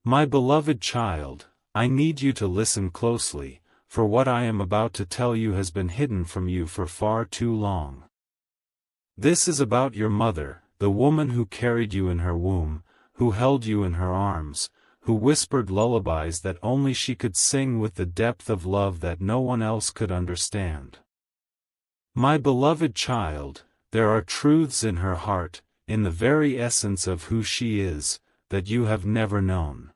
My beloved child, I need you to listen closely, for what I am about to tell you has been hidden from you for far too long. This is about your mother, the woman who carried you in her womb, who held you in her arms, who whispered lullabies that only she could sing with the depth of love that no one else could understand. My beloved child, there are truths in her heart, in the very essence of who she is, that you have never known.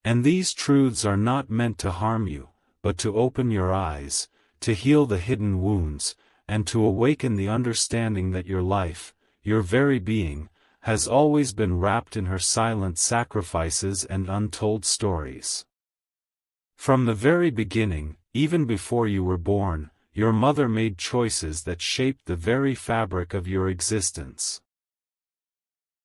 And these truths are not meant to harm you, but to open your eyes, to heal the hidden wounds, and to awaken the understanding that your life, your very being, has always been wrapped in her silent sacrifices and untold stories. From the very beginning, even before you were born, your mother made choices that shaped the very fabric of your existence.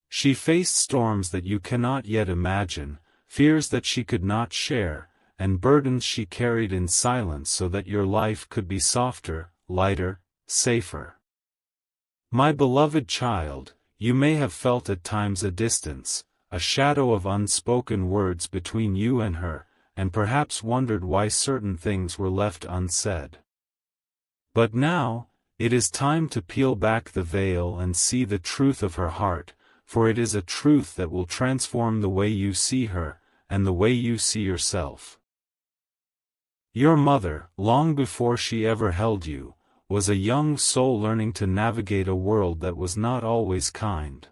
She faced storms that you cannot yet imagine, fears that she could not share, and burdens she carried in silence so that your life could be softer, lighter, safer. My beloved child, you may have felt at times a distance, a shadow of unspoken words between you and her, and perhaps wondered why certain things were left unsaid. But now, it is time to peel back the veil and see the truth of her heart, for it is a truth that will transform the way you see her, and the way you see yourself. Your mother, long before she ever held you, was a young soul learning to navigate a world that was not always kind.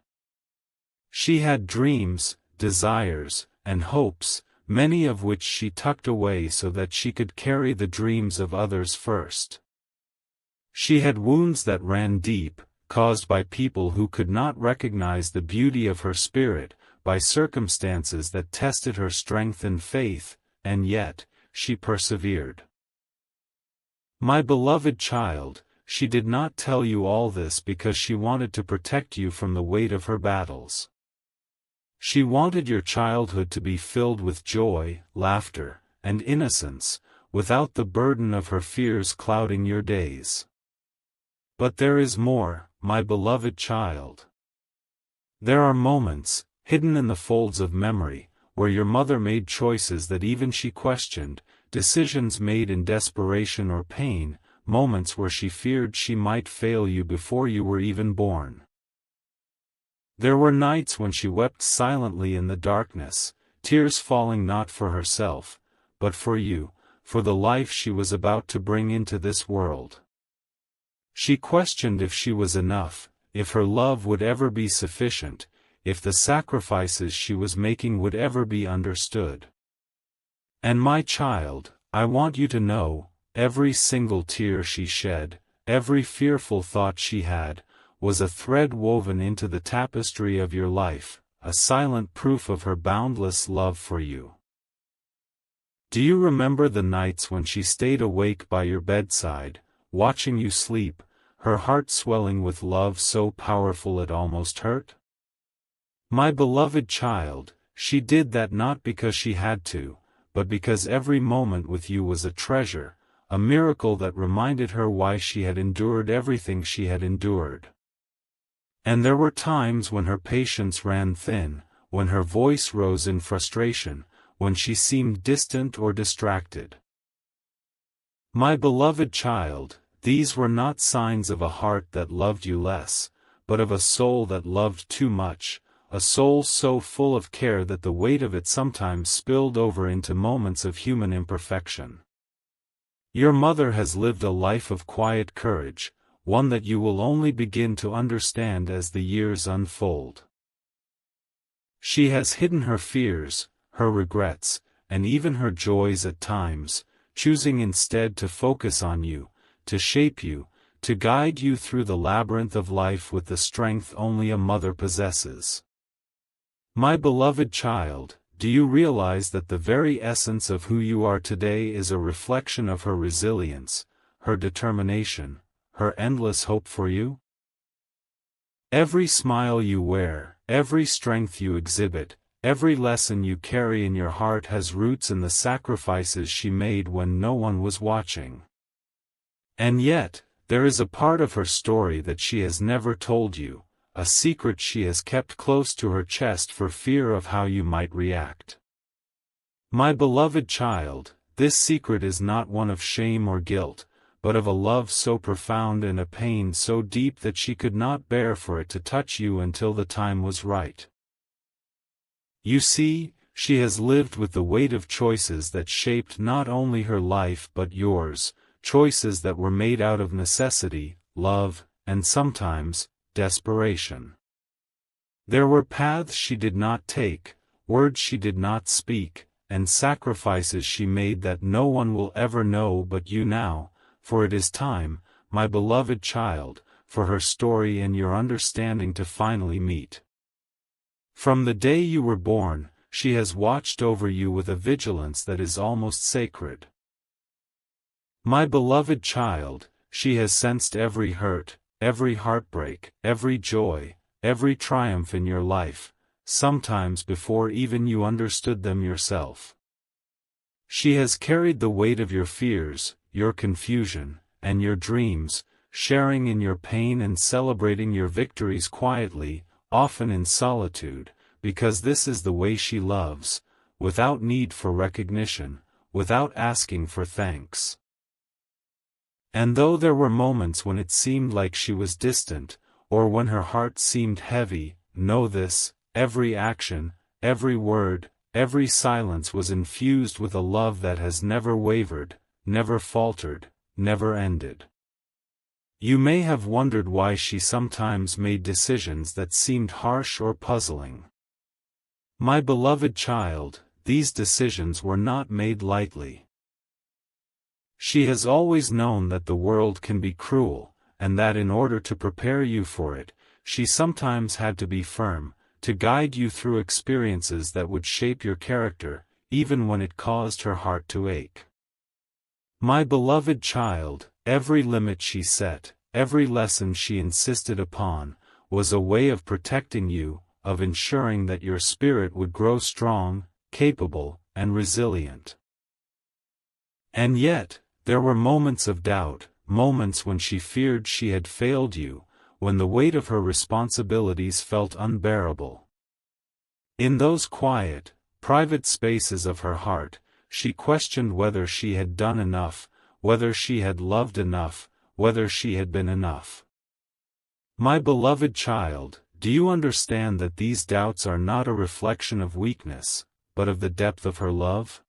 She had dreams, desires, and hopes, many of which she tucked away so that she could carry the dreams of others first. She had wounds that ran deep, caused by people who could not recognize the beauty of her spirit, by circumstances that tested her strength and faith, and yet, she persevered. My beloved child, she did not tell you all this because she wanted to protect you from the weight of her battles. She wanted your childhood to be filled with joy, laughter, and innocence, without the burden of her fears clouding your days. But there is more, my beloved child. There are moments, hidden in the folds of memory, where your mother made choices that even she questioned, decisions made in desperation or pain, moments where she feared she might fail you before you were even born. There were nights when she wept silently in the darkness, tears falling not for herself, but for you, for the life she was about to bring into this world. She questioned if she was enough, if her love would ever be sufficient, if the sacrifices she was making would ever be understood. And my child, I want you to know, every single tear she shed, every fearful thought she had, was a thread woven into the tapestry of your life, a silent proof of her boundless love for you. Do you remember the nights when she stayed awake by your bedside, watching you sleep, her heart swelling with love so powerful it almost hurt? My beloved child, she did that not because she had to, but because every moment with you was a treasure, a miracle that reminded her why she had endured everything she had endured. And there were times when her patience ran thin, when her voice rose in frustration, when she seemed distant or distracted. My beloved child, these were not signs of a heart that loved you less, but of a soul that loved too much, a soul so full of care that the weight of it sometimes spilled over into moments of human imperfection. Your mother has lived a life of quiet courage, one that you will only begin to understand as the years unfold. She has hidden her fears, her regrets, and even her joys at times, choosing instead to focus on you, to shape you, to guide you through the labyrinth of life with the strength only a mother possesses. My beloved child, do you realize that the very essence of who you are today is a reflection of her resilience, her determination, her endless hope for you? Every smile you wear, every strength you exhibit, every lesson you carry in your heart has roots in the sacrifices she made when no one was watching. And yet, there is a part of her story that she has never told you, a secret she has kept close to her chest for fear of how you might react. My beloved child, this secret is not one of shame or guilt, but of a love so profound and a pain so deep that she could not bear for it to touch you until the time was right. You see, she has lived with the weight of choices that shaped not only her life but yours, choices that were made out of necessity, love, and sometimes, desperation. There were paths she did not take, words she did not speak, and sacrifices she made that no one will ever know but you now, for it is time, my beloved child, for her story and your understanding to finally meet. From the day you were born, she has watched over you with a vigilance that is almost sacred. My beloved child, she has sensed every hurt, every heartbreak, every joy, every triumph in your life, sometimes before even you understood them yourself. She has carried the weight of your fears, your confusion, and your dreams, sharing in your pain and celebrating your victories quietly, often in solitude, because this is the way she loves, without need for recognition, without asking for thanks. And though there were moments when it seemed like she was distant, or when her heart seemed heavy, know this: every action, every word, every silence was infused with a love that has never wavered, never faltered, never ended. You may have wondered why she sometimes made decisions that seemed harsh or puzzling. My beloved child, these decisions were not made lightly. She has always known that the world can be cruel, and that in order to prepare you for it, she sometimes had to be firm, to guide you through experiences that would shape your character, even when it caused her heart to ache. My beloved child, every limit she set, every lesson she insisted upon, was a way of protecting you, of ensuring that your spirit would grow strong, capable, and resilient. And yet, there were moments of doubt, moments when she feared she had failed you, when the weight of her responsibilities felt unbearable. In those quiet, private spaces of her heart, she questioned whether she had done enough, whether she had loved enough, whether she had been enough. My beloved child, do you understand that these doubts are not a reflection of weakness, but of the depth of her love?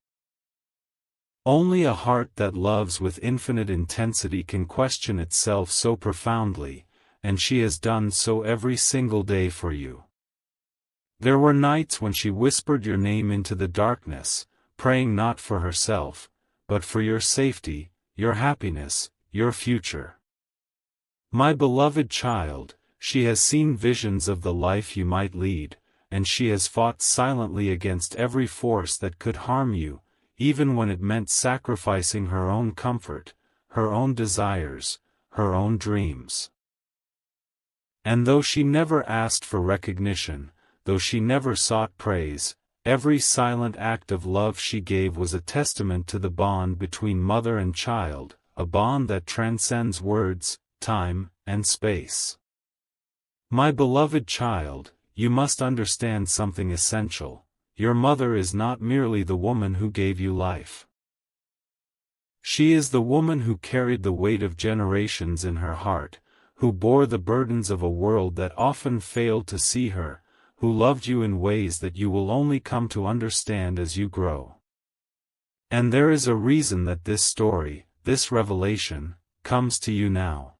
Only a heart that loves with infinite intensity can question itself so profoundly, and she has done so every single day for you. There were nights when she whispered your name into the darkness, praying not for herself, but for your safety, your happiness, your future. My beloved child, she has seen visions of the life you might lead, and she has fought silently against every force that could harm you, even when it meant sacrificing her own comfort, her own desires, her own dreams. And though she never asked for recognition, though she never sought praise, every silent act of love she gave was a testament to the bond between mother and child, a bond that transcends words, time, and space. My beloved child, you must understand something essential. Your mother is not merely the woman who gave you life. She is the woman who carried the weight of generations in her heart, who bore the burdens of a world that often failed to see her, who loved you in ways that you will only come to understand as you grow. And there is a reason that this story, this revelation, comes to you now.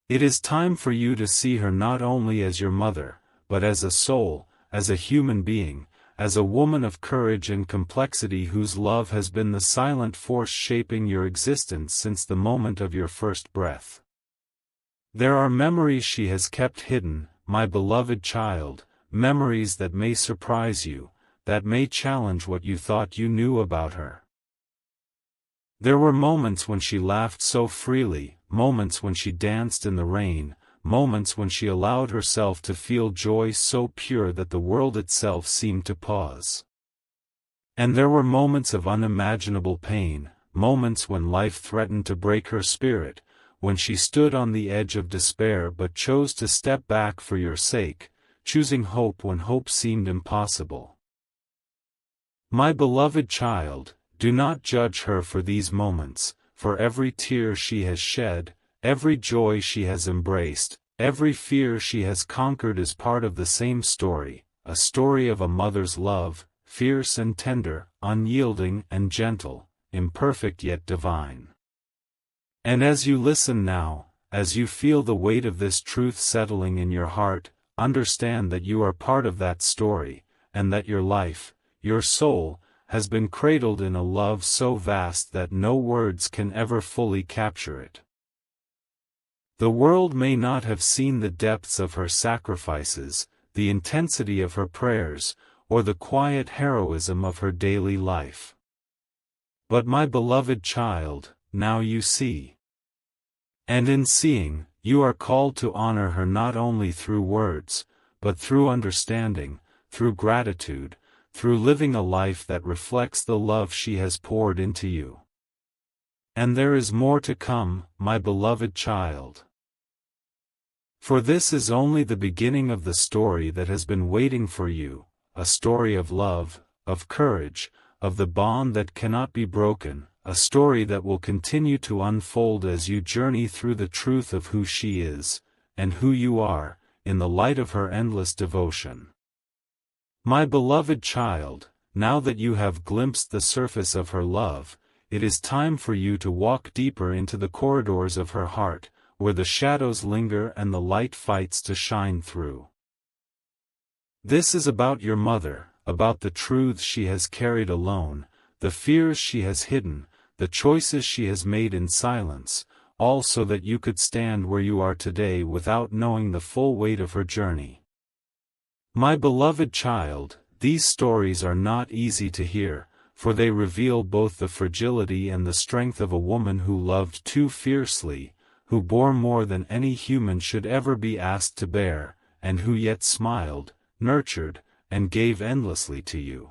It is time for you to see her not only as your mother, but as a soul, as a human being, as a woman of courage and complexity whose love has been the silent force shaping your existence since the moment of your first breath. There are memories she has kept hidden, my beloved child, memories that may surprise you, that may challenge what you thought you knew about her. There were moments when she laughed so freely, moments when she danced in the rain, moments when she allowed herself to feel joy so pure that the world itself seemed to pause. And there were moments of unimaginable pain, moments when life threatened to break her spirit, when she stood on the edge of despair but chose to step back for your sake, choosing hope when hope seemed impossible. My beloved child, do not judge her for these moments, for every tear she has shed, every joy she has embraced, every fear she has conquered is part of the same story, a story of a mother's love, fierce and tender, unyielding and gentle, imperfect yet divine. And as you listen now, as you feel the weight of this truth settling in your heart, understand that you are part of that story, and that your life, your soul, has been cradled in a love so vast that no words can ever fully capture it. The world may not have seen the depths of her sacrifices, the intensity of her prayers, or the quiet heroism of her daily life. But my beloved child, now you see. And in seeing, you are called to honor her not only through words, but through understanding, through gratitude, through living a life that reflects the love she has poured into you. And there is more to come, my beloved child. For this is only the beginning of the story that has been waiting for you, a story of love, of courage, of the bond that cannot be broken, a story that will continue to unfold as you journey through the truth of who she is, and who you are, in the light of her endless devotion. My beloved child, now that you have glimpsed the surface of her love, it is time for you to walk deeper into the corridors of her heart, where the shadows linger and the light fights to shine through. This is about your mother, about the truths she has carried alone, the fears she has hidden, the choices she has made in silence, all so that you could stand where you are today without knowing the full weight of her journey. My beloved child, these stories are not easy to hear, for they reveal both the fragility and the strength of a woman who loved too fiercely, who bore more than any human should ever be asked to bear, and who yet smiled, nurtured, and gave endlessly to you.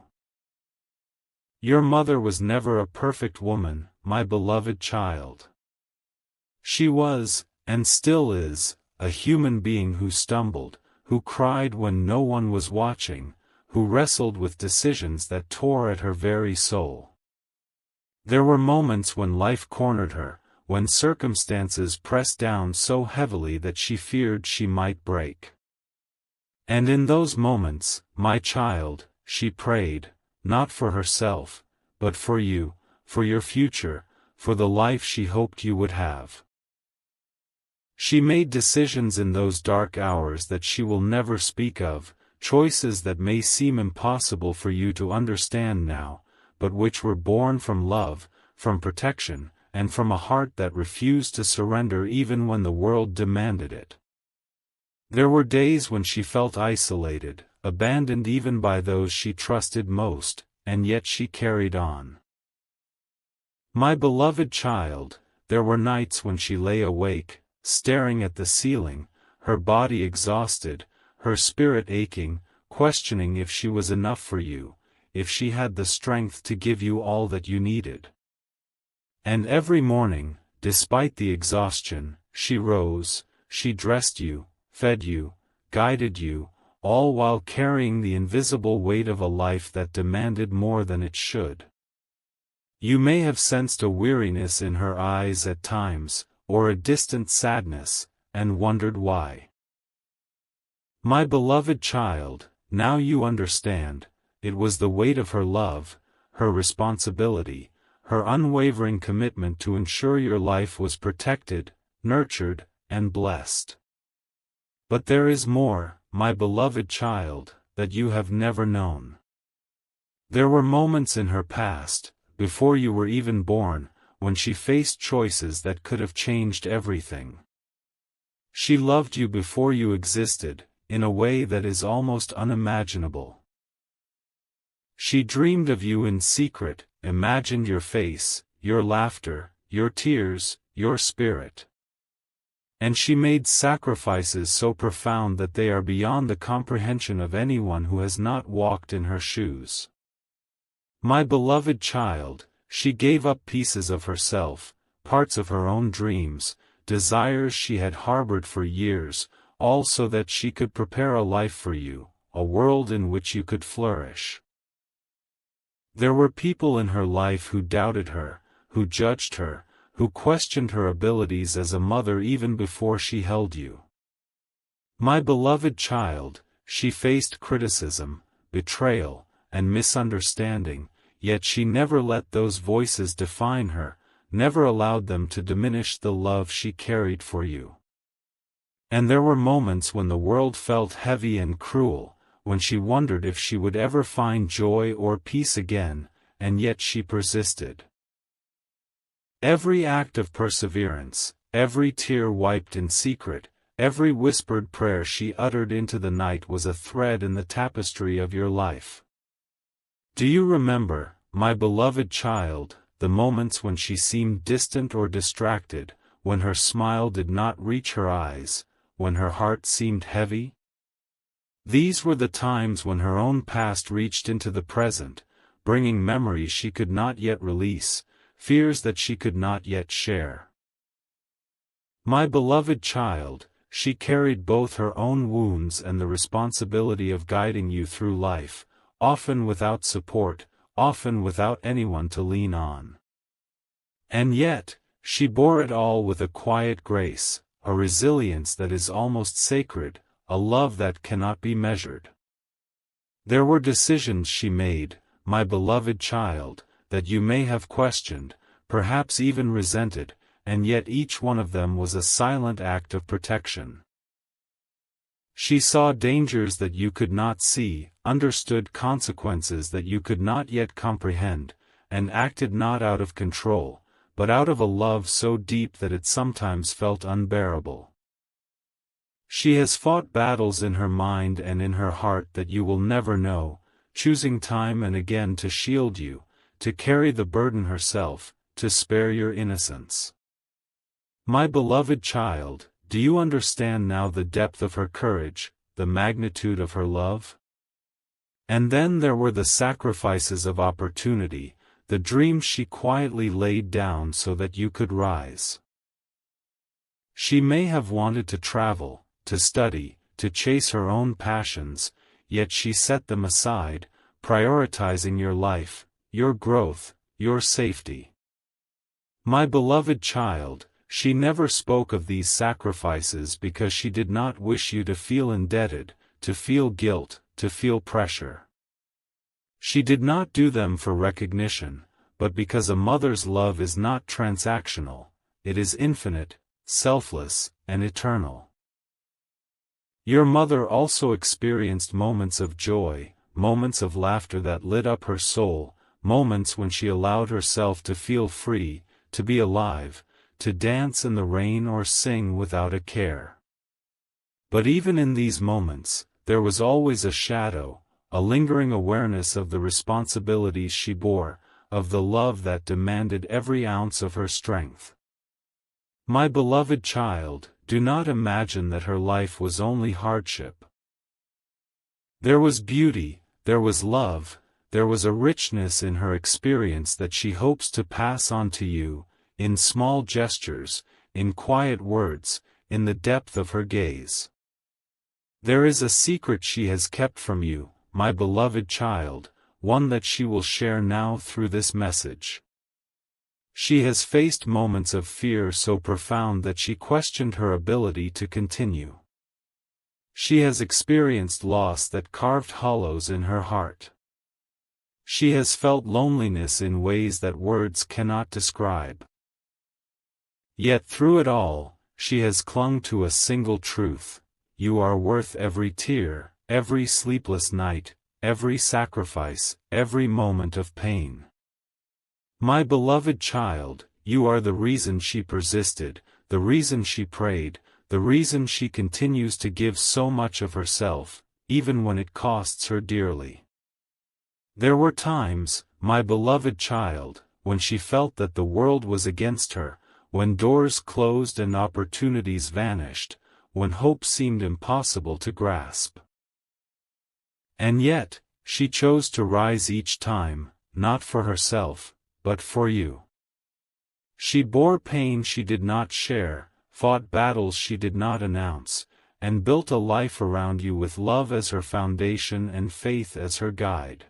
Your mother was never a perfect woman, my beloved child. She was, and still is, a human being who stumbled, who cried when no one was watching, who wrestled with decisions that tore at her very soul. There were moments when life cornered her, when circumstances pressed down so heavily that she feared she might break. And in those moments, my child, she prayed, not for herself, but for you, for your future, for the life she hoped you would have. She made decisions in those dark hours that she will never speak of, choices that may seem impossible for you to understand now, but which were born from love, from protection, and from a heart that refused to surrender even when the world demanded it. There were days when she felt isolated, abandoned even by those she trusted most, and yet she carried on. My beloved child, there were nights when she lay awake, staring at the ceiling, her body exhausted, her spirit aching, questioning if she was enough for you, if she had the strength to give you all that you needed. And every morning, despite the exhaustion, she rose, she dressed you, fed you, guided you, all while carrying the invisible weight of a life that demanded more than it should. You may have sensed a weariness in her eyes at times, or a distant sadness, and wondered why. My beloved child, now you understand, it was the weight of her love, her responsibility, her unwavering commitment to ensure your life was protected, nurtured, and blessed. But there is more, my beloved child, that you have never known. There were moments in her past, before you were even born, when she faced choices that could have changed everything. She loved you before you existed, in a way that is almost unimaginable. She dreamed of you in secret, imagined your face, your laughter, your tears, your spirit. And she made sacrifices so profound that they are beyond the comprehension of anyone who has not walked in her shoes. My beloved child, she gave up pieces of herself, parts of her own dreams, desires she had harbored for years, all so that she could prepare a life for you, a world in which you could flourish. There were people in her life who doubted her, who judged her, who questioned her abilities as a mother even before she held you. My beloved child, she faced criticism, betrayal, and misunderstanding, yet she never let those voices define her, never allowed them to diminish the love she carried for you. And there were moments when the world felt heavy and cruel, when she wondered if she would ever find joy or peace again, and yet she persisted. Every act of perseverance, every tear wiped in secret, every whispered prayer she uttered into the night was a thread in the tapestry of your life. Do you remember, my beloved child, the moments when she seemed distant or distracted, when her smile did not reach her eyes, when her heart seemed heavy? These were the times when her own past reached into the present, bringing memories she could not yet release, fears that she could not yet share. My beloved child, she carried both her own wounds and the responsibility of guiding you through life, often without support, often without anyone to lean on. And yet, she bore it all with a quiet grace, a resilience that is almost sacred, a love that cannot be measured. There were decisions she made, my beloved child, that you may have questioned, perhaps even resented, and yet each one of them was a silent act of protection. She saw dangers that you could not see, understood consequences that you could not yet comprehend, and acted not out of control, but out of a love so deep that it sometimes felt unbearable. She has fought battles in her mind and in her heart that you will never know, choosing time and again to shield you, to carry the burden herself, to spare your innocence. My beloved child, do you understand now the depth of her courage, the magnitude of her love? And then there were the sacrifices of opportunity, the dreams she quietly laid down so that you could rise. She may have wanted to travel, to study, to chase her own passions, yet she set them aside, prioritizing your life, your growth, your safety. My beloved child, she never spoke of these sacrifices because she did not wish you to feel indebted, to feel guilt, to feel pressure. She did not do them for recognition, but because a mother's love is not transactional, it is infinite, selfless, and eternal. Your mother also experienced moments of joy, moments of laughter that lit up her soul, moments when she allowed herself to feel free, to be alive, to dance in the rain or sing without a care. But even in these moments, there was always a shadow, a lingering awareness of the responsibilities she bore, of the love that demanded every ounce of her strength. My beloved child, do not imagine that her life was only hardship. There was beauty, there was love, there was a richness in her experience that she hopes to pass on to you, in small gestures, in quiet words, in the depth of her gaze. There is a secret she has kept from you, my beloved child, one that she will share now through this message. She has faced moments of fear so profound that she questioned her ability to continue. She has experienced loss that carved hollows in her heart. She has felt loneliness in ways that words cannot describe. Yet through it all, she has clung to a single truth: you are worth every tear, every sleepless night, every sacrifice, every moment of pain. My beloved child, you are the reason she persisted, the reason she prayed, the reason she continues to give so much of herself, even when it costs her dearly. There were times, my beloved child, when she felt that the world was against her, when doors closed and opportunities vanished, when hope seemed impossible to grasp. And yet, she chose to rise each time, not for herself, but for you. She bore pain she did not share, fought battles she did not announce, and built a life around you with love as her foundation and faith as her guide.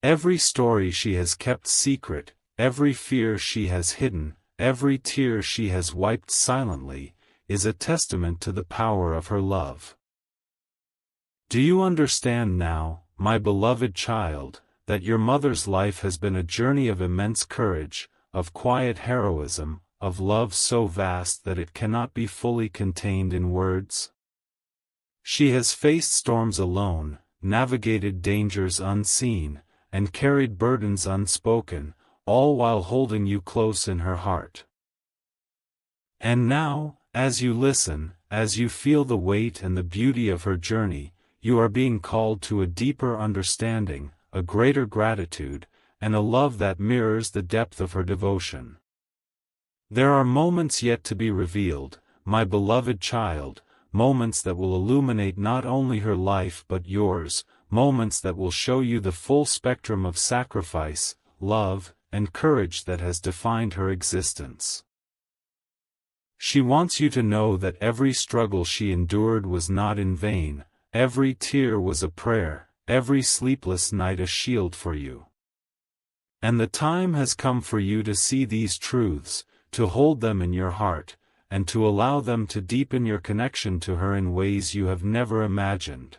Every story she has kept secret, every fear she has hidden, every tear she has wiped silently, is a testament to the power of her love. Do you understand now, my beloved child, that your mother's life has been a journey of immense courage, of quiet heroism, of love so vast that it cannot be fully contained in words? She has faced storms alone, navigated dangers unseen, and carried burdens unspoken, all while holding you close in her heart. And now, as you listen, as you feel the weight and the beauty of her journey, you are being called to a deeper understanding, a greater gratitude, and a love that mirrors the depth of her devotion. There are moments yet to be revealed, my beloved child, moments that will illuminate not only her life but yours, moments that will show you the full spectrum of sacrifice, love, and courage that has defined her existence. She wants you to know that every struggle she endured was not in vain, every tear was a prayer, every sleepless night a shield for you. And the time has come for you to see these truths, to hold them in your heart, and to allow them to deepen your connection to her in ways you have never imagined.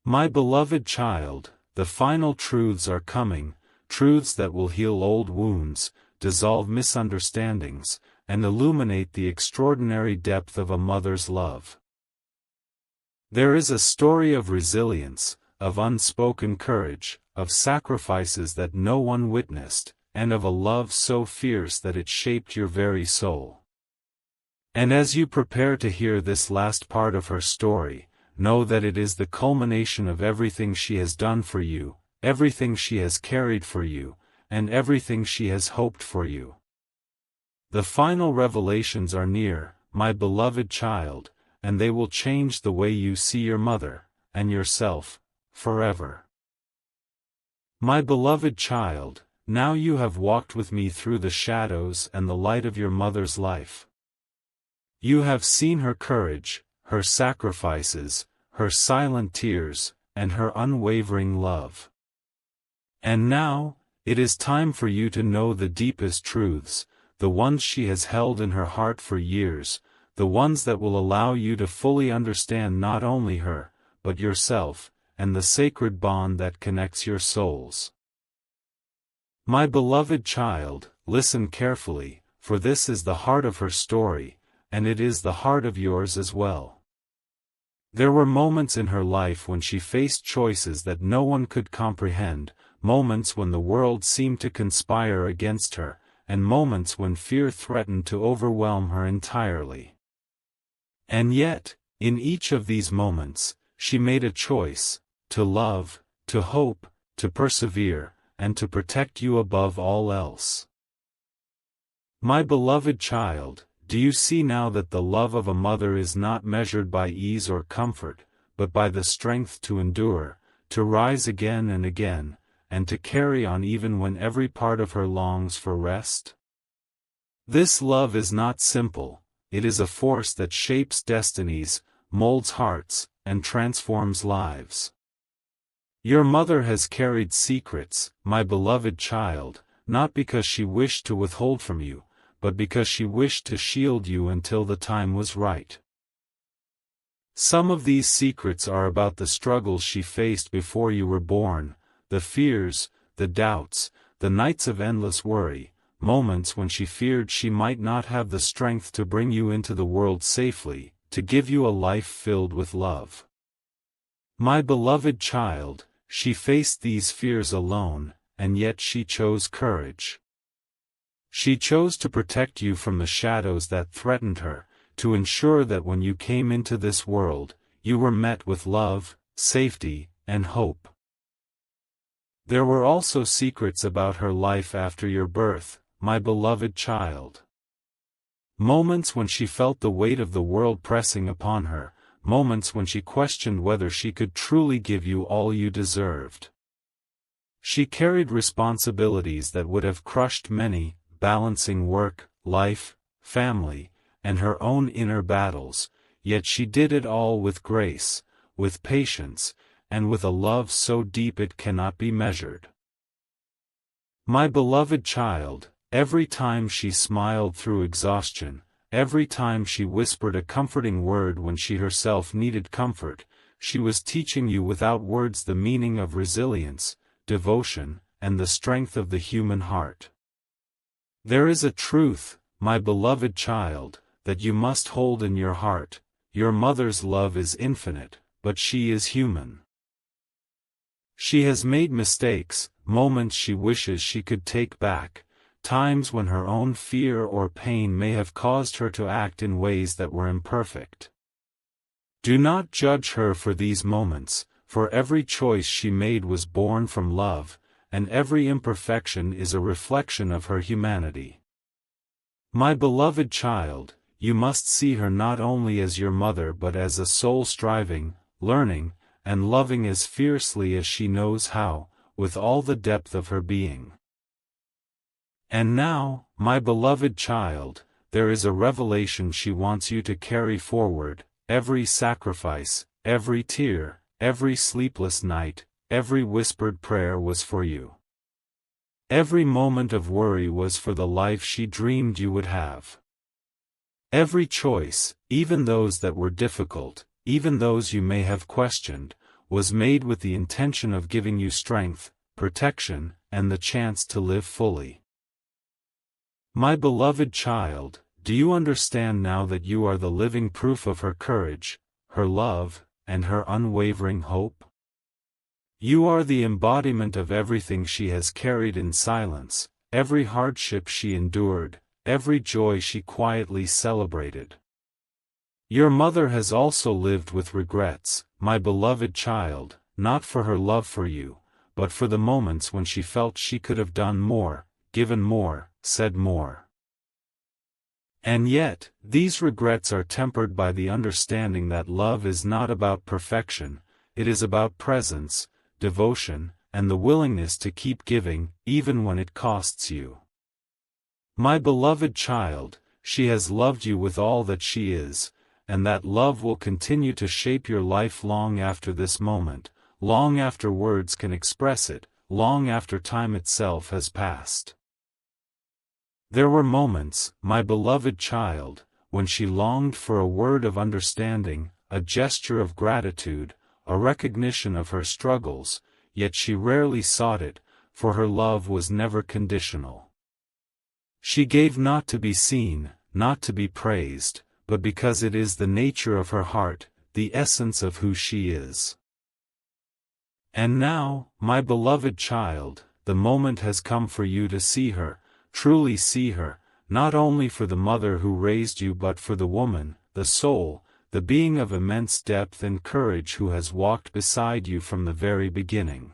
My beloved child, the final truths are coming, truths that will heal old wounds, dissolve misunderstandings, and illuminate the extraordinary depth of a mother's love. There is a story of resilience, of unspoken courage, of sacrifices that no one witnessed, and of a love so fierce that it shaped your very soul. And as you prepare to hear this last part of her story, know that it is the culmination of everything she has done for you, everything she has carried for you, and everything she has hoped for you. The final revelations are near, my beloved child, and they will change the way you see your mother, and yourself, forever. My beloved child, now you have walked with me through the shadows and the light of your mother's life. You have seen her courage, her sacrifices, her silent tears, and her unwavering love. And now, it is time for you to know the deepest truths, the ones she has held in her heart for years, the ones that will allow you to fully understand not only her, but yourself, and the sacred bond that connects your souls. My beloved child, listen carefully, for this is the heart of her story, and it is the heart of yours as well. There were moments in her life when she faced choices that no one could comprehend, moments when the world seemed to conspire against her, and moments when fear threatened to overwhelm her entirely. And yet, in each of these moments, she made a choice, to love, to hope, to persevere, and to protect you above all else. My beloved child, do you see now that the love of a mother is not measured by ease or comfort, but by the strength to endure, to rise again and again, and to carry on even when every part of her longs for rest? This love is not simple, it is a force that shapes destinies, molds hearts, and transforms lives. Your mother has carried secrets, my beloved child, not because she wished to withhold from you, but because she wished to shield you until the time was right. Some of these secrets are about the struggles she faced before you were born, the fears, the doubts, the nights of endless worry, moments when she feared she might not have the strength to bring you into the world safely, to give you a life filled with love. My beloved child, she faced these fears alone, and yet she chose courage. She chose to protect you from the shadows that threatened her, to ensure that when you came into this world, you were met with love, safety, and hope. There were also secrets about her life after your birth, my beloved child. Moments when she felt the weight of the world pressing upon her, moments when she questioned whether she could truly give you all you deserved. She carried responsibilities that would have crushed many, balancing work, life, family, and her own inner battles, yet she did it all with grace, with patience, and with a love so deep it cannot be measured. My beloved child, every time she smiled through exhaustion, every time she whispered a comforting word when she herself needed comfort, she was teaching you without words the meaning of resilience, devotion, and the strength of the human heart. There is a truth, my beloved child, that you must hold in your heart. Your mother's love is infinite, but she is human. She has made mistakes, moments she wishes she could take back, times when her own fear or pain may have caused her to act in ways that were imperfect. Do not judge her for these moments, for every choice she made was born from love, and every imperfection is a reflection of her humanity. My beloved child, you must see her not only as your mother but as a soul striving, learning, and loving as fiercely as she knows how, with all the depth of her being. And now, my beloved child, there is a revelation she wants you to carry forward. Every sacrifice, every tear, every sleepless night, every whispered prayer was for you. Every moment of worry was for the life she dreamed you would have. Every choice, even those that were difficult, even those you may have questioned, was made with the intention of giving you strength, protection, and the chance to live fully. My beloved child, do you understand now that you are the living proof of her courage, her love, and her unwavering hope? You are the embodiment of everything she has carried in silence, every hardship she endured, every joy she quietly celebrated. Your mother has also lived with regrets, my beloved child, not for her love for you, but for the moments when she felt she could have done more, given more, said more. And yet, these regrets are tempered by the understanding that love is not about perfection, it is about presence, devotion, and the willingness to keep giving, even when it costs you. My beloved child, she has loved you with all that she is, and that love will continue to shape your life long after this moment, long after words can express it, long after time itself has passed. There were moments, my beloved child, when she longed for a word of understanding, a gesture of gratitude, a recognition of her struggles, yet she rarely sought it, for her love was never conditional. She gave not to be seen, not to be praised, but because it is the nature of her heart, the essence of who she is. And now, my beloved child, the moment has come for you to see her, truly see her, not only for the mother who raised you but for the woman, the soul, the being of immense depth and courage who has walked beside you from the very beginning.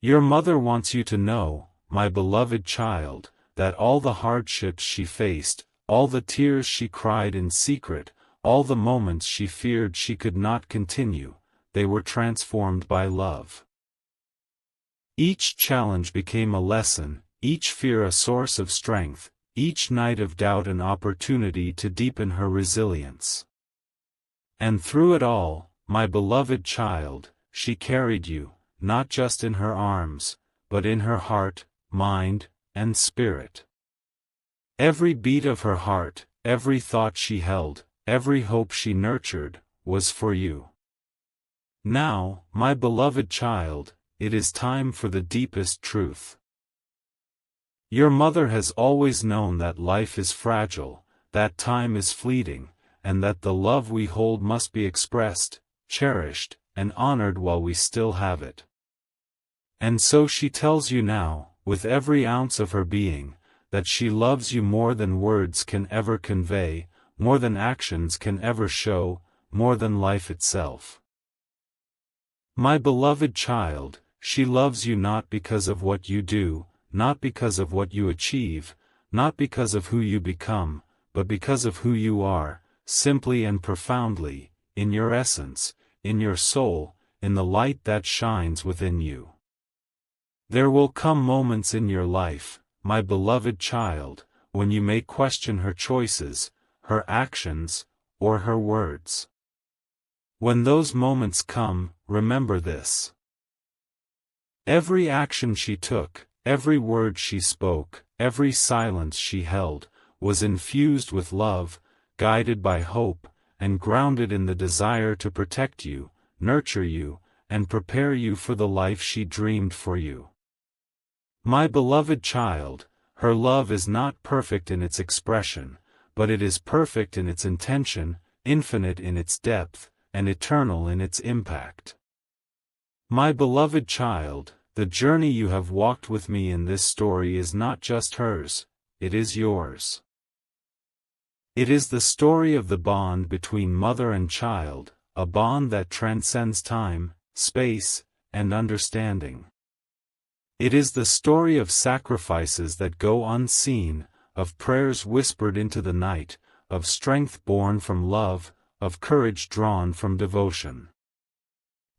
Your mother wants you to know, my beloved child, that all the hardships she faced, all the tears she cried in secret, all the moments she feared she could not continue, they were transformed by love. Each challenge became a lesson, each fear a source of strength, each night of doubt an opportunity to deepen her resilience. And through it all, my beloved child, she carried you, not just in her arms, but in her heart, mind, and spirit. Every beat of her heart, every thought she held, every hope she nurtured, was for you. Now, my beloved child, it is time for the deepest truth. Your mother has always known that life is fragile, that time is fleeting, and that the love we hold must be expressed, cherished, and honored while we still have it. And so she tells you now, with every ounce of her being, that she loves you more than words can ever convey, more than actions can ever show, more than life itself. My beloved child, she loves you not because of what you do, not because of what you achieve, not because of who you become, but because of who you are, simply and profoundly, in your essence, in your soul, in the light that shines within you. There will come moments in your life, my beloved child, when you may question her choices, her actions, or her words. When those moments come, remember this. Every action she took, every word she spoke, every silence she held, was infused with love, guided by hope, and grounded in the desire to protect you, nurture you, and prepare you for the life she dreamed for you. My beloved child, her love is not perfect in its expression, but it is perfect in its intention, infinite in its depth, and eternal in its impact. My beloved child, the journey you have walked with me in this story is not just hers, it is yours. It is the story of the bond between mother and child, a bond that transcends time, space, and understanding. It is the story of sacrifices that go unseen, of prayers whispered into the night, of strength born from love, of courage drawn from devotion.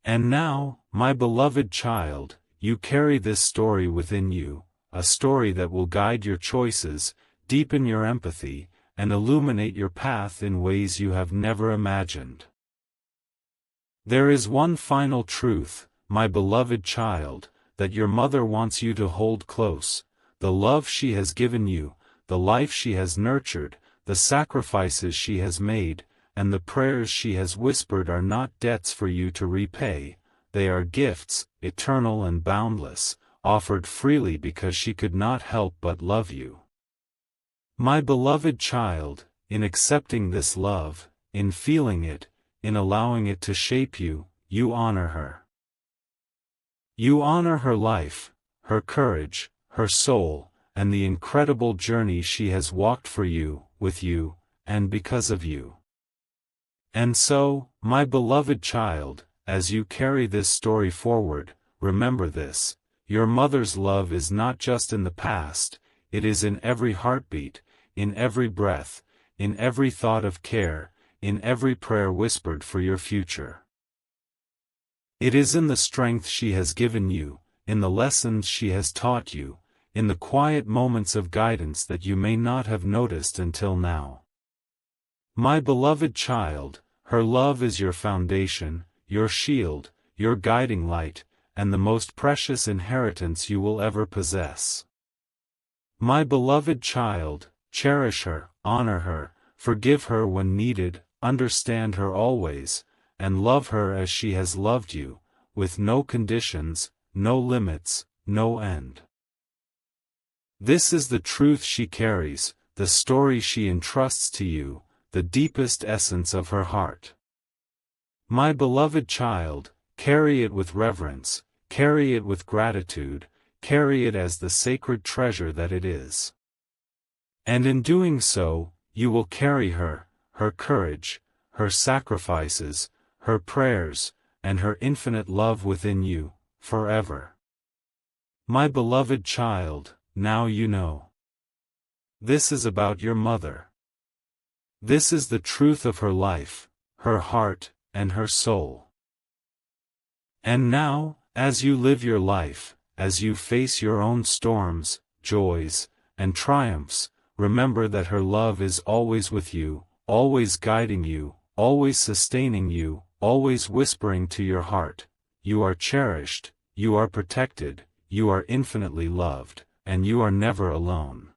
And now, my beloved child, you carry this story within you, a story that will guide your choices, deepen your empathy, and illuminate your path in ways you have never imagined. There is one final truth, my beloved child, that your mother wants you to hold close: the love she has given you, the life she has nurtured, the sacrifices she has made, and the prayers she has whispered are not debts for you to repay, they are gifts, eternal and boundless, offered freely because she could not help but love you. My beloved child, in accepting this love, in feeling it, in allowing it to shape you, you honor her. You honor her life, her courage, her soul, and the incredible journey she has walked for you, with you, and because of you. And so, my beloved child, as you carry this story forward, remember this: your mother's love is not just in the past, it is in every heartbeat, in every breath, in every thought of care, in every prayer whispered for your future. It is in the strength she has given you, in the lessons she has taught you, in the quiet moments of guidance that you may not have noticed until now. My beloved child, her love is your foundation, your shield, your guiding light, and the most precious inheritance you will ever possess. My beloved child, cherish her, honor her, forgive her when needed, understand her always, and love her as she has loved you, with no conditions, no limits, no end. This is the truth she carries, the story she entrusts to you, the deepest essence of her heart. My beloved child, carry it with reverence, carry it with gratitude, carry it as the sacred treasure that it is. And in doing so, you will carry her, her courage, her sacrifices, her prayers, and her infinite love within you, forever. My beloved child, now you know. This is about your mother. This is the truth of her life, her heart, and her soul. And now, as you live your life, as you face your own storms, joys, and triumphs, remember that her love is always with you, always guiding you, always sustaining you, always whispering to your heart, you are cherished, you are protected, you are infinitely loved, and you are never alone.